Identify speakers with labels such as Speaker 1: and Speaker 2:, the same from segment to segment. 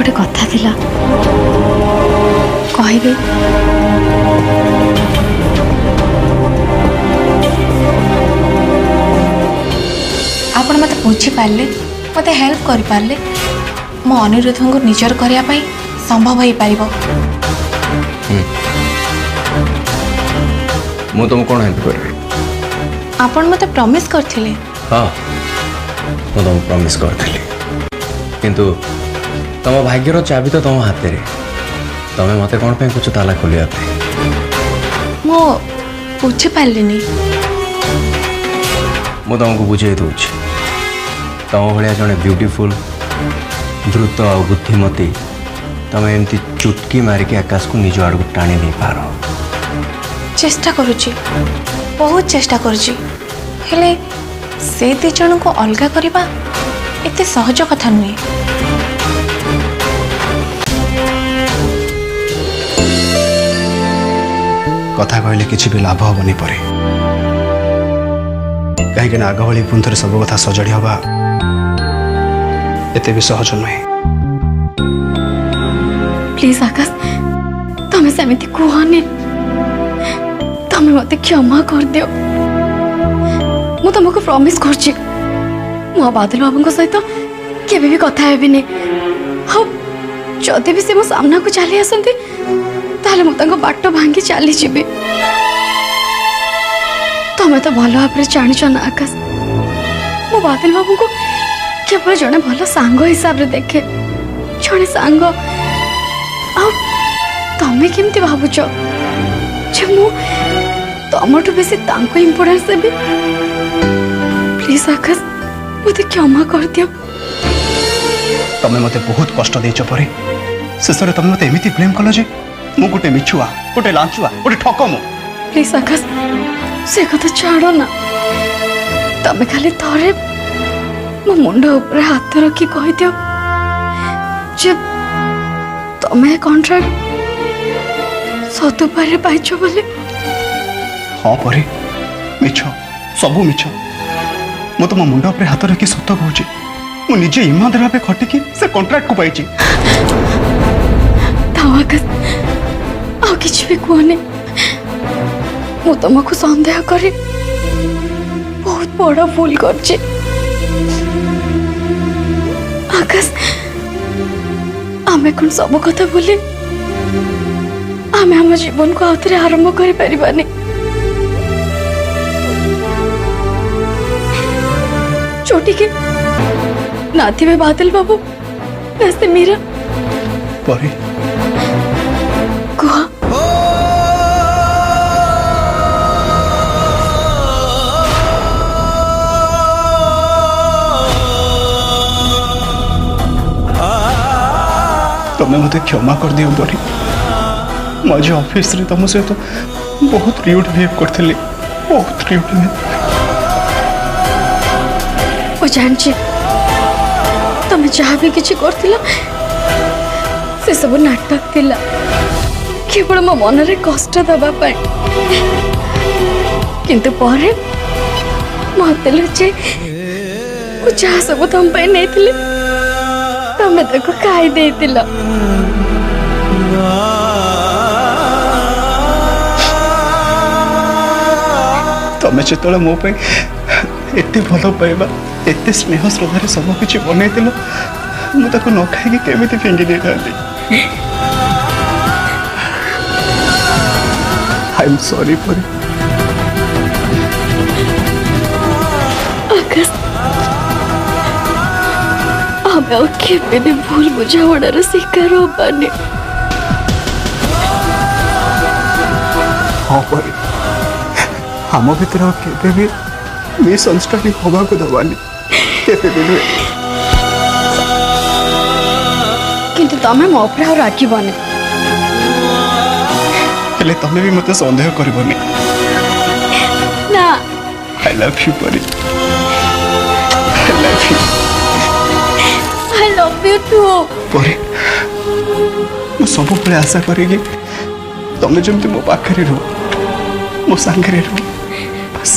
Speaker 1: गोटे कथा थिला कहबे
Speaker 2: आपण मत बुझी पारे मत हेल्प कर पारे मो अनिरुद्ध को निजर करने संभव हो पार।
Speaker 3: मु तुम कौन हेल्प करी?
Speaker 2: आपण मत प्रॉमिस करथिले।
Speaker 3: हाँ मु तुम प्रॉमिस करथिली किंतु तुम भाग्यर चाबी तो तुम हाथ में तुम्हें मत कौन पे कुछ ताला खोलिया
Speaker 2: मो बुझी पारे
Speaker 3: मु तुमको बुझे दूची तुम भाया जड़े ब्यूटीफुल द्रुत आ बुद्धिमती तुम एमती चुटकी मारिक आकाश को निज आड़ को टाणी नहीं पार।
Speaker 2: चेष्टा करुची बहुत चेष्टा करुची हेले से दी जन को अलगा करवा एते सहज कथा नुहे।
Speaker 4: कथा कहले किसी भी लाभ हेनी पर कहीं आग भली पुणी थे सब कथा सजाड़ी हवा एते भी सहज नुहे।
Speaker 1: प्लीज आकाश तमें सेमती कहनी तमें मत क्षमा कर दियो। मु तुमको प्रॉमिस करछि मु बादल बाबू सहित केबे भी कथा हेबिनी। हाँ जदि भी से मो सामना को चली आसती ताले मु तांको बाट भांगी चली जीवी। तमें तो भल भाव जानिछ ना आकाश मो बादल बाबू को केवल जड़े भल सांग हिसाब रे देखे जड़े सांग तमें केमती भावुच जे मु तमठू बेसी तांको इम्पोर्टेंस देबी। प्लीज आकाश मते क्षमा कर दियो।
Speaker 4: तमें मते बहुत कष्ट देछ परे शेष में तमें मते एमिति ब्लेम कल जे मु गोटे मिछुआ गोटे लांचुआ गोटे ठकमु।
Speaker 1: प्लीज आकाश से कथा छाड़ो ना तमें खाली थरे मो मुंड ऊपर हाथ रखी कह दियो जे तमें कॉन्ट्रैक्ट सतुपारे पाइछ बोले।
Speaker 4: हाँ परे मिछ सबू मिछ मु तुम मुंड उपर हाथ रखी सत कहूँ मु निजे ईमानदार भाव खटिकी से कॉन्ट्रैक्ट को पाइछि।
Speaker 1: आकाश आ किछि भी कहनी मु तुमको संदेह करे बहुत बड़ा भूल करछि। आकाश आमे कौन सब कथा बोले आमे हम जीवन को आउथरे आरंभ करि परिबानी। छोटी के नाती में बादल बाबू नस्ते मीरा
Speaker 4: परे
Speaker 1: कुहा
Speaker 4: तमें मते क्षमा कर दियो परे मुझे ऑफिस रे तुम सहित बहुत रियूड बिहेव करथिली बहुत रियूड बिहेव।
Speaker 1: ओ जानछि तमें जहाँ भी किछि करथिला से सब नाटक थिला केवल मो मन रे कष्ट दबा पाए किंतु परे मते लुचे ओ जहाँ सब तुम पे नेथिले तमें ताको खाई देथिला।
Speaker 4: तमें जेतले मो पे एते भल पाइबा एते स्नेह श्रद्धारे सब किछि बनैतिल मु ताको न खाइकी केमिति फिंगी दे थांती। आई एम सॉरी परे।
Speaker 1: आकाश आमे और केबे भी भूल बुझावणार शिकार होबानी।
Speaker 4: हाँ परे हम भीतर केबे भी मिसअंडरस्टैंडिंग होबा को दबानी केबे भी नुहे।
Speaker 1: किंतु तमें मो ऊपर और राखिबनी
Speaker 4: हेले तमें भी मते संदेह करबनी
Speaker 1: ना।
Speaker 4: आई लव यू परे I love you.
Speaker 1: I love you too
Speaker 4: परे मु सब बेले आशा करेगी तमें जमती मो पाखरे रहो मो सांगरे रहो बस।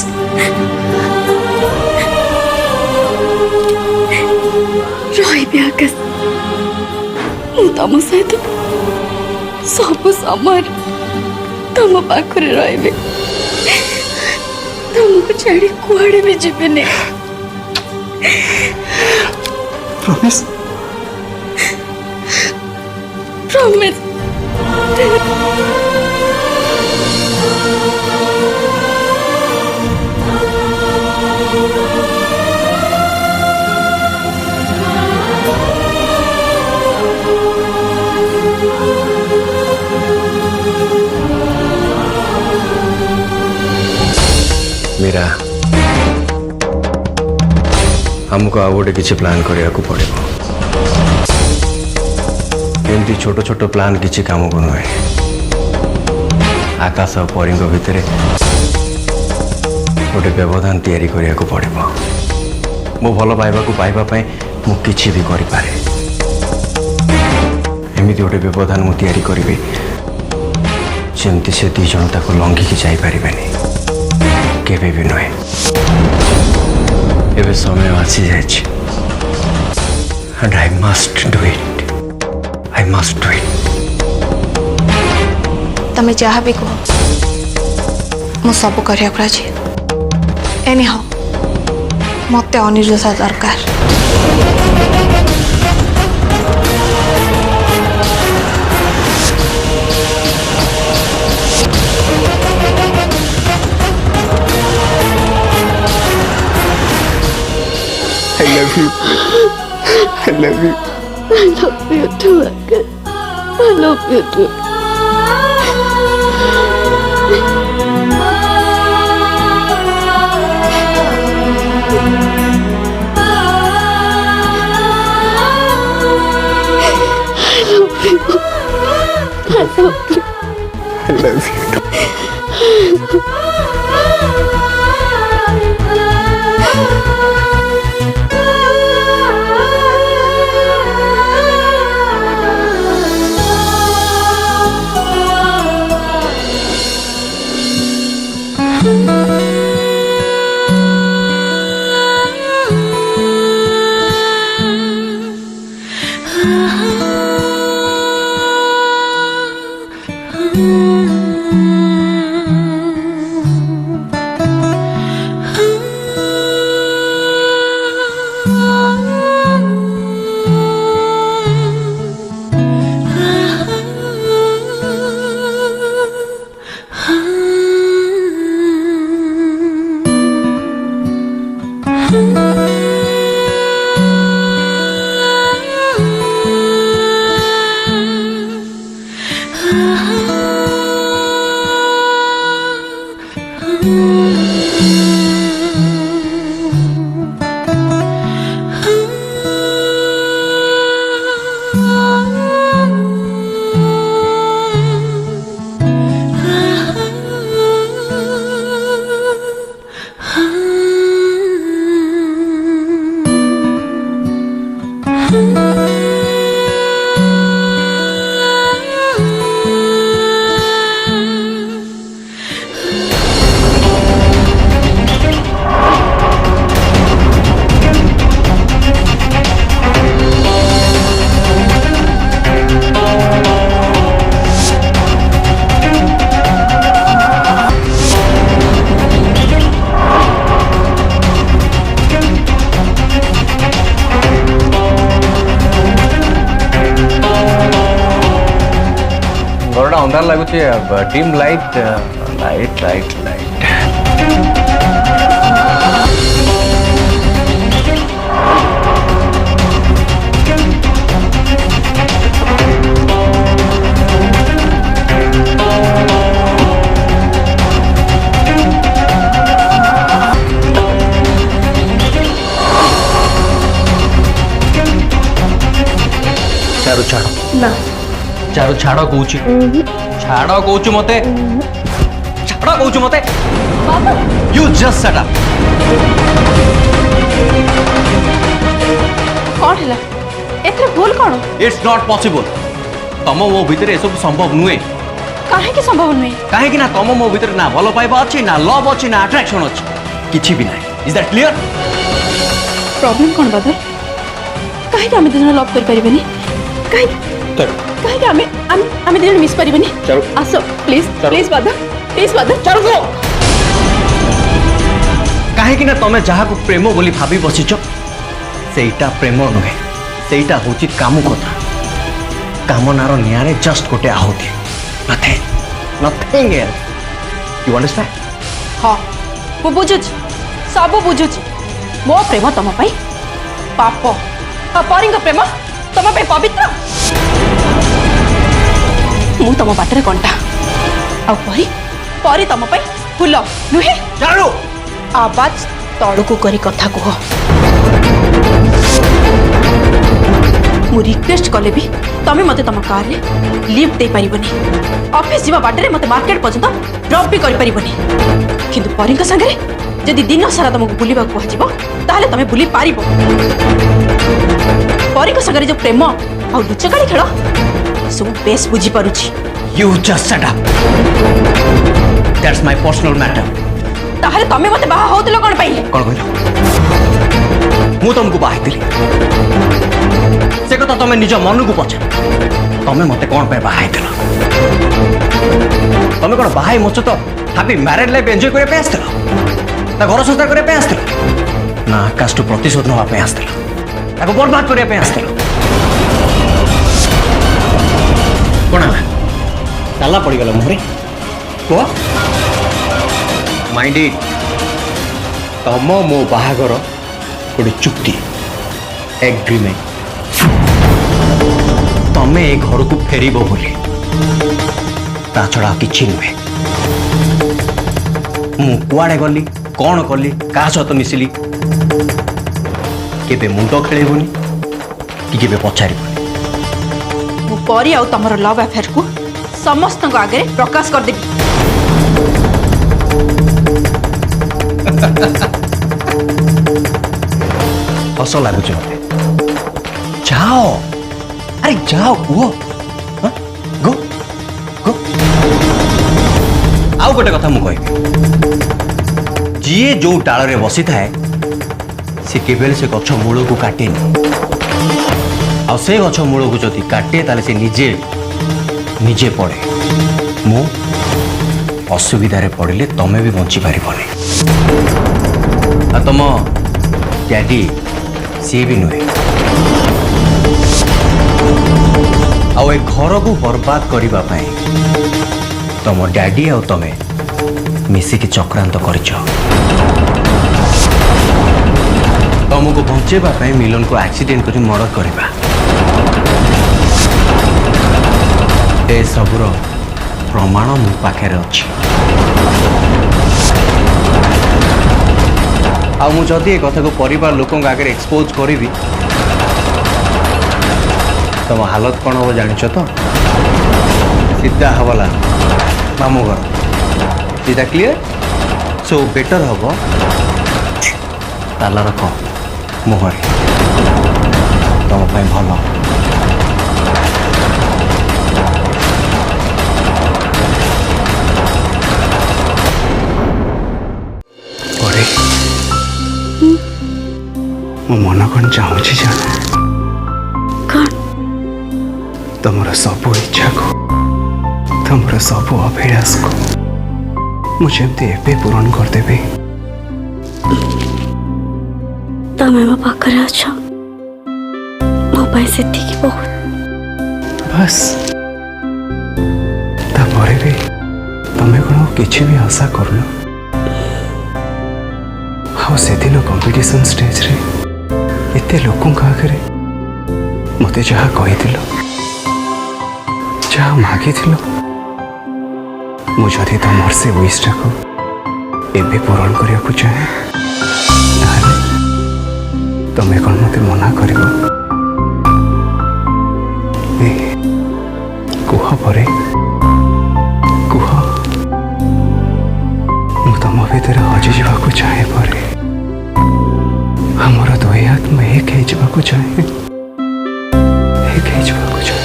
Speaker 1: रही आकाश ମୁଁ ତମ ସହିତ ସବୁ ସମୟରେ ତମ ପାଖରେ ରହିବି, ତମକୁ ଛାଡ଼ି କୁଆଡ଼େ ବି ଯିବିନି।
Speaker 4: ପ୍ରମିସ୍?
Speaker 1: ପ୍ରମିସ୍।
Speaker 3: मीरा, हमको आ गोटे किसी प्लान करने को पड़े। एमती छोट छोट प्लान किसी काम को नुहे। आकाश और परी भितर गोटे व्यवधान तैयारी करने को पड़े। मो भल पाइबा मु किछि भी करि पारे। एमती गोटे व्यवधान मु तैयारी करी जमती से दी जन ताको लंघिकी जाई पारिबेनी, केबे भी नुहे। एबे समय आसी जाइछि and I must do it. I must do it.
Speaker 2: तमे जहाँ भी कहो मु सब करिया राजी। एनी हाउ मते अनिर्दोषा दरकार।
Speaker 4: I love you. I love you.
Speaker 1: I love you too, Akash. I love you too.
Speaker 4: I love you.
Speaker 3: घरटा अंधार लगुच dim light light light light Charu छाड़
Speaker 1: ना
Speaker 3: चारू छाड़ कौच छाड़ कौच मते छाड़ कौच मते यू जस्ट सेट अप
Speaker 2: कौन है एथरे भूल कौन
Speaker 3: इट्स नॉट पॉसिबल तम मो भीतर ए सब संभव नुहे
Speaker 2: काहे की संभव नहीं
Speaker 3: कहीं ना तम मो भीतर ना भल पाइबा अच्छी ना लव अच्छी ना अट्रैक्शन अच्छी किछि भी नहीं इज दैट क्लियर
Speaker 2: प्रॉब्लम कौन बादल काहे कि हम दोनों लव कर परिबेनी काहे कहीं आमे दिन मिस पारिबनी
Speaker 3: चारु
Speaker 2: आसो प्लीज
Speaker 3: चारु।
Speaker 2: प्लीज बाधा
Speaker 3: चारु कहीं तमें जहाँ को प्रेम बोली भाभी बसिच सेटा प्रेम नुहे सेटा हूँ काम कथा कामनार निआरे जस्ट गोटे आहुति नथिंग एल्स यू अंडरस्टैंड
Speaker 2: हाँ मु बुझुची सब बुझुची मो प्रेम तुम पाप परी प्रेम तुम पवित्र मु तुम बाटर कंटा आ परी परी तुम फूल नुहे
Speaker 3: चारु
Speaker 2: आवाज तड़कू करी कथा कह मु रिक्वेस्ट कले भी तमे मते तम कार रे लिफ्ट दे पारिबनी ऑफिस जीवा बाटरे मते मार्केट पर्यंत ड्रॉप भी करि पारिबनी किंतु परिंका संगे जदि दिन सारा तुमको बुलिबा को हजिबो ताले तमे बुली पारिबो परिंका संगे जो प्रेम आ लुचकाड़ी खेल सब बेस बुझी पारुची
Speaker 3: you just shut up that's my personal matter
Speaker 2: ताले तमे मते बाहा होतलो कोन पई
Speaker 3: कौन कहल मु तुमको बाहाई से कथा तुम निज मन को पचार तुम मत कौन पे बाहाई तुम कौन बाहाई मुझ तो हापी मैरिड लाइफ एंजॉय करने आसथिल ना घर संसार करने आसथिल ना आकाश प्रतिशोध नापी आसथिल बर्बाद करने आसथिल कौन है ताला पड़गला मुहरे कह माइंड इट तम मो बाहागर गोटे चुक्ति एग्रीमेंट तमे ए घर को फेर बोली ता छड़ा कि नुहे मु कुआड़े गली कौन कली क्या सहित मिसिली केबे मुंड खेलबुनी कि केबे पचारिबुनी
Speaker 2: मु परी आ तमर लव अफेयर को समस्त आगे प्रकाश कर देबी
Speaker 3: हस लगुच मत जाओ अरे जाओ वो गो गो आउ गोटे कथा मु कहबी जीए जो डाल रे बसी थाए से केवल से गछ मूल को काटे आ से गछ मूल को जदि काटे ताले से निजे निजे पड़े मु असुविधा रे पड़िले तमे भी बंची पारिबनी आ तुम डैडी सी भी नुहे आउ ए घर को बर्बाद करने तुम डैडी आ तमें मिसिकी चक्रांत करिछ तुमको बचेबा मिलन को एक्सीडेंट कर मर्डर करवा ए सबुर प्रमाण मो पाखे अच्छी आ मु जदि ए कथा को परिवार लोकों आगे एक्सपोज करी तुम हालत कौन हम जान तो सीधा हवाला मामू घर सीधा क्लियर सो बेटर हम ताला रख मुहर तुम भल
Speaker 4: मो मन कौन चाहूँ जान
Speaker 1: कौन
Speaker 4: तुमर सब इच्छा को तुमर सब अभिलाष को मुझे एवं पूरण करदेवी
Speaker 1: तमे मो पाखरे अछ मो पाई सेतिकी बहुत
Speaker 4: बस तापर भी तमें कौन किसी भी आशा करन हाँ से दिन कंपटीशन स्टेज रे एते लोकों आगे मते जहाँ कही जहाँ मागी मुझे तुम से विशटा को एवं पूरण करने को चाहे तुम्हें कौन मत मना कर कुह पर कुह मु तुम भीतर हजि जावाक चाहे पर हमर दुई आत्मा एक हो जावाक चाहे एक हो जावाक चाहे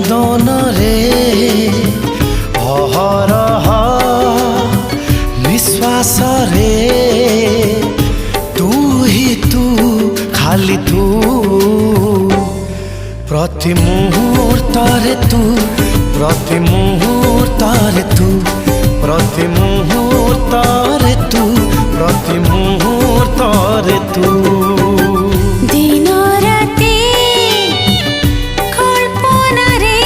Speaker 5: वेदन रे अहरह निश्वास रे तू ही तू खाली तू प्रति मुहूर्त रे तू प्रति मुहूर्त रे तू प्रति मुहूर्त रे तू प्रति मुहूर्त रे तू
Speaker 6: दिन राति कल्पना रे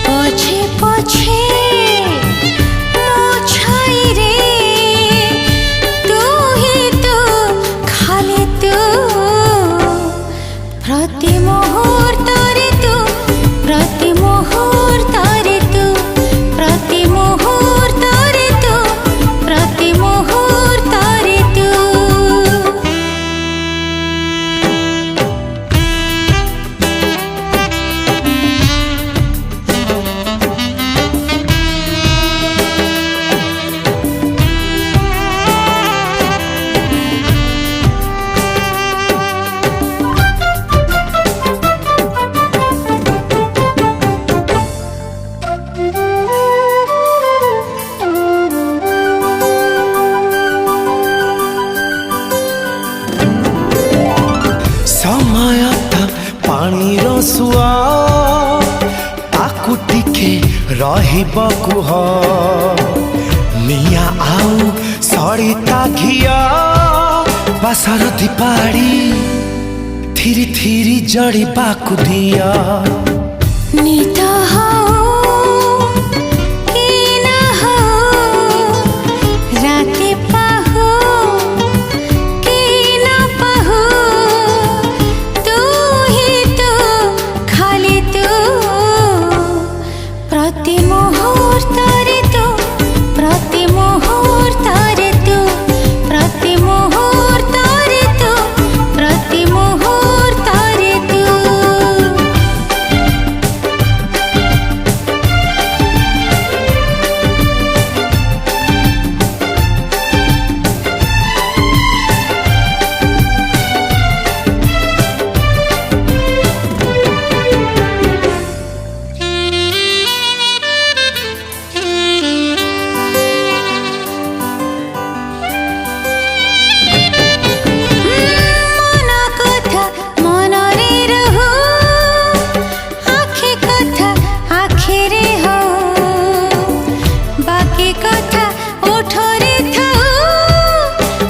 Speaker 6: पछे पछे मो छाई रे तू ही तू खाली तू प्रति मुहूर्त रे तू प्रति मुहूर्त रे तू प्रति मुहूर्त रे तू प्रति मुहूर्त रे तू
Speaker 5: समय था पानी सुआ ताकू टिके रहिब कुह निया आउ सड़िता घिया बासर दीपाड़ी थिरी थिरी जड़ी बाकू दिया
Speaker 6: नित हो कि न हो राति पाहो कि न पाहो तू ही तू खाली तू प्रति मुहूर्त रे तू प्रति मुहूर्त रे तू प्रति मुहूर्त रे तू प्रति मुहूर्त रे तू मन कथा मन रे रहो आखे कथा आखे रे हो बाकी कथा ओठरे थाओ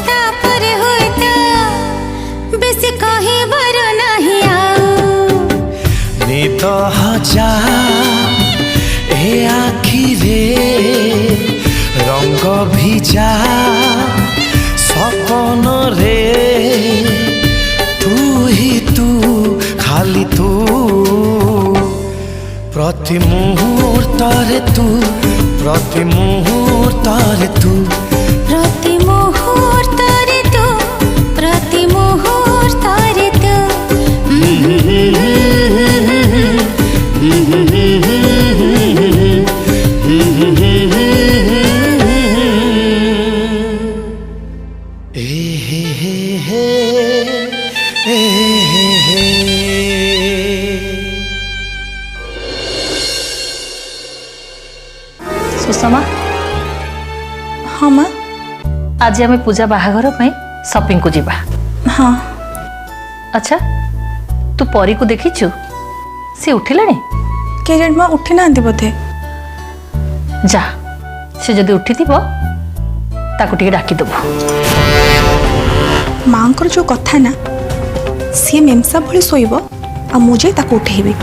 Speaker 6: तापर होता बेसी कहिबार नहीं आऊ
Speaker 5: नित हजा ए आखि रे रंग भिजा सपन रे तू ही तू खाली तू प्रति मुहूर्त रे तू प्रति मुहूर्त रे तू
Speaker 6: प्रति मुहूर्त रे तू प्रति मुहूर्त रे तू
Speaker 5: ए हे हे हे ए हे
Speaker 7: सुषमा
Speaker 8: हाँ माँ
Speaker 7: आज आम पूजा बाहाघर शॉपिंग को जीवा
Speaker 8: हाँ
Speaker 7: अच्छा तू परी को देखीचु सी उठिलानी
Speaker 8: के माँ उठी ना बोधे
Speaker 7: जा से जदि उठी थी ताकू टिके डाकी दबु
Speaker 8: माँ जो कथा ना सी मेमसा भली शोब आ मुझे ताको उठेबी